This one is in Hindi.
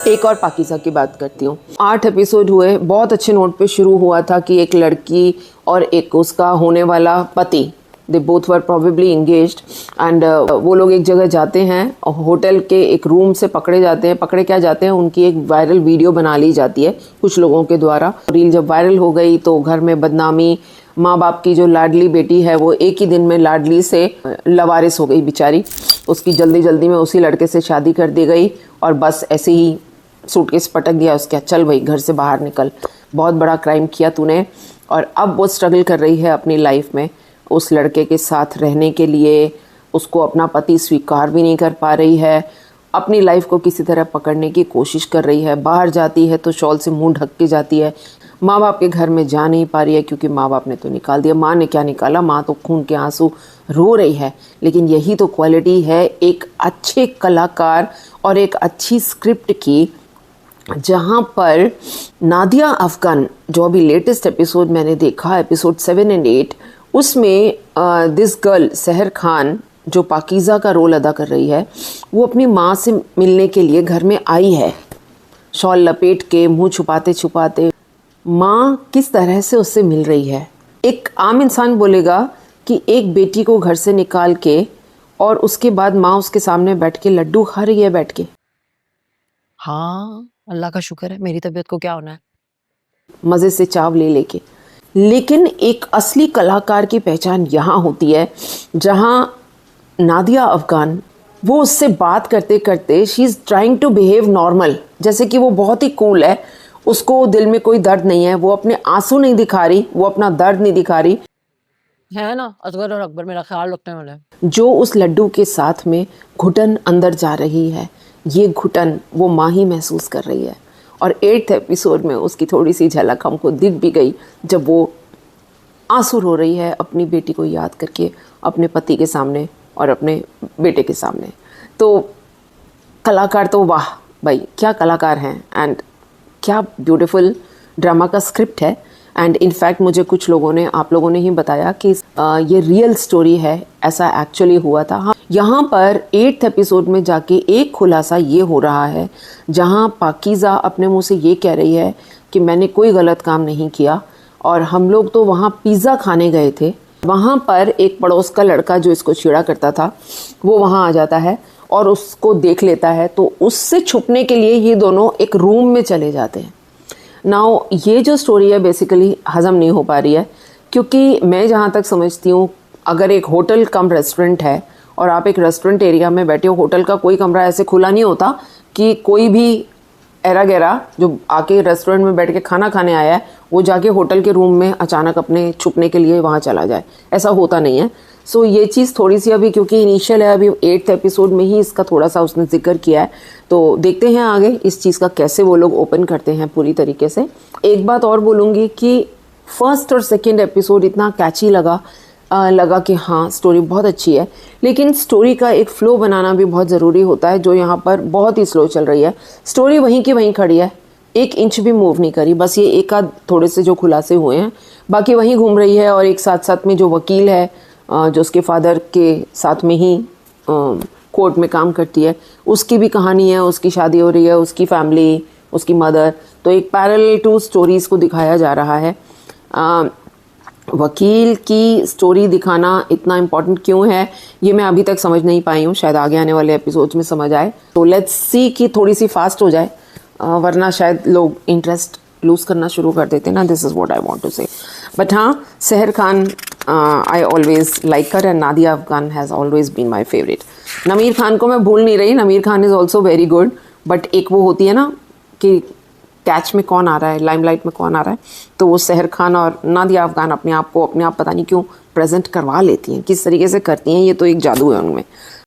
एक और पाकीज़ा की बात करती हूँ। 8 एपिसोड हुए, बहुत अच्छे नोट पे शुरू हुआ था कि एक लड़की और एक उसका होने वाला पति, they both were probably engaged and वो लोग एक जगह जाते हैं, होटल के एक रूम से पकड़े जाते हैं। पकड़े क्या जाते हैं, उनकी एक वायरल वीडियो बना ली जाती है कुछ लोगों के द्वारा। रील जब वायरल हो गई तो घर में बदनामी, माँ बाप की जो लाडली बेटी है वो एक ही दिन में लाडली से लवारिस हो गई बेचारी। उसकी जल्दी जल्दी में उसी लड़के से शादी कर दी गई और बस ऐसे ही सूटकेस पटक दिया उसके, चल भाई घर से बाहर निकल, बहुत बड़ा क्राइम किया तूने। और अब वो स्ट्रगल कर रही है अपनी लाइफ में उस लड़के के साथ रहने के लिए। उसको अपना पति स्वीकार भी नहीं कर पा रही है, अपनी लाइफ को किसी तरह पकड़ने की कोशिश कर रही है। बाहर जाती है तो शॉल से मुंह ढक के जाती है। माँ बाप के घर में जा नहीं पा रही है क्योंकि माँ बाप ने तो निकाल दिया। माँ ने क्या निकाला, माँ तो खून के आंसू रो रही है। लेकिन यही तो क्वालिटी है एक अच्छे कलाकार और एक अच्छी स्क्रिप्ट की, जहाँ पर नादिया अफगान, जो अभी लेटेस्ट एपिसोड मैंने देखा, एपिसोड 7 और 8, उसमें दिस गर्ल सहर खान जो पाकीज़ा का रोल अदा कर रही है, वो अपनी माँ से मिलने के लिए घर में आई है, शॉल लपेट के, मुंह छुपाते छुपाते। माँ किस तरह से उससे मिल रही है। एक आम इंसान बोलेगा कि एक बेटी को घर से निकाल के और उसके बाद माँ उसके सामने बैठ के लड्डू खा रही है बैठ के। हाँ, अल्लाह का शुक्र है, मेरी तबीयत को क्या होना है। मज़े से चाव ले लेके। लेकिन एक असली कलाकार की पहचान यहाँ होती है जहाँ नादिया अफगान, वो उससे बात करते करते she is trying to behave normal, जैसे कि वो बहुत ही कूल है, उसको दिल में कोई दर्द नहीं है, वो अपने आंसू नहीं दिखा रही, वो अपना दर्द नहीं दिखा रही। है ना, असगर और अकबर मेरा ख्याल रखने वाले हैं। जो उस लड्डू के साथ में घुटन अंदर जा रही है, ये घुटन वो माँ ही महसूस कर रही है। और 8th एपिसोड में उसकी थोड़ी सी झलक हमको दिख भी गई जब वो आंसू रो रही है अपनी बेटी को याद करके, अपने पति के सामने और अपने बेटे के सामने। तो कलाकार तो वाह भाई, क्या कलाकार हैं एंड क्या ब्यूटीफुल ड्रामा का स्क्रिप्ट है। एंड इनफैक्ट मुझे कुछ लोगों ने, आप लोगों ने ही बताया कि ये रियल स्टोरी है, ऐसा एक्चुअली हुआ था। हाँ, यहाँ पर 8th एपिसोड में जाके एक खुलासा ये हो रहा है जहाँ पाकीज़ा अपने मुंह से ये कह रही है कि मैंने कोई गलत काम नहीं किया और हम लोग तो वहाँ पिज़्ज़ा खाने गए थे। वहाँ पर एक पड़ोस का लड़का जो इसको छेड़ा करता था वो वहाँ आ जाता है और उसको देख लेता है, तो उससे छुपने के लिए ये दोनों एक रूम में चले जाते हैं। नाउ ये जो स्टोरी है बेसिकली हज़म नहीं हो पा रही है, क्योंकि मैं जहाँ तक समझती हूँ, अगर एक होटल कम रेस्टोरेंट है और आप एक रेस्टोरेंट एरिया में बैठे हो, होटल का कोई कमरा ऐसे खुला नहीं होता कि कोई भी एरा गैरा जो आके रेस्टोरेंट में बैठ के खाना खाने आया है वो जाके होटल के रूम में अचानक अपने छुपने के लिए वहाँ चला जाए, ऐसा होता नहीं है। सो ये चीज़ थोड़ी सी अभी, क्योंकि इनिशियल है, अभी 8th एपिसोड में ही इसका थोड़ा सा उसने जिक्र किया है, तो देखते हैं आगे इस चीज़ का कैसे वो लोग ओपन करते हैं पूरी तरीके से। एक बात और बोलूँगी कि फर्स्ट और सेकेंड एपिसोड इतना कैची लगा कि हाँ स्टोरी बहुत अच्छी है, लेकिन स्टोरी का एक फ़्लो बनाना भी बहुत ज़रूरी होता है, जो यहाँ पर बहुत ही स्लो चल रही है। स्टोरी वहीं की वहीं खड़ी है, 1 इंच भी मूव नहीं करी, बस ये एक आध थोड़े से जो खुलासे हुए हैं, बाकी वहीं घूम रही है। और एक साथ साथ में जो वकील है, जो उसके फादर के साथ में ही कोर्ट में काम करती है, उसकी भी कहानी है, उसकी शादी हो रही है, उसकी फैमिली, उसकी मदर, तो एक पैरेलल टू स्टोरीज़ को दिखाया जा रहा है। वकील की स्टोरी दिखाना इतना इम्पोर्टेंट क्यों है ये मैं अभी तक समझ नहीं पाई हूँ, शायद आगे आने वाले एपिसोड्स में समझ आए। तो लेट्स सी कि थोड़ी सी फास्ट हो जाए, वरना शायद लोग इंटरेस्ट लूज़ करना शुरू कर देते ना। This is what I want to say. But हाँ, Sahar Khan, I always like her and Nadia Afgan has always been my favourite. Namir Khan को मैं भूल नहीं रही, Namir Khan is also very good, but एक वो होती है ना कि कैच में कौन आ रहा है, लाइमलाइट में कौन आ रहा है, तो वो सहर खान और नादिया अफगान अपने आप पता नहीं क्यों प्रेजेंट करवा लेती हैं, किस तरीके से करती हैं, ये तो एक जादू है उनमें।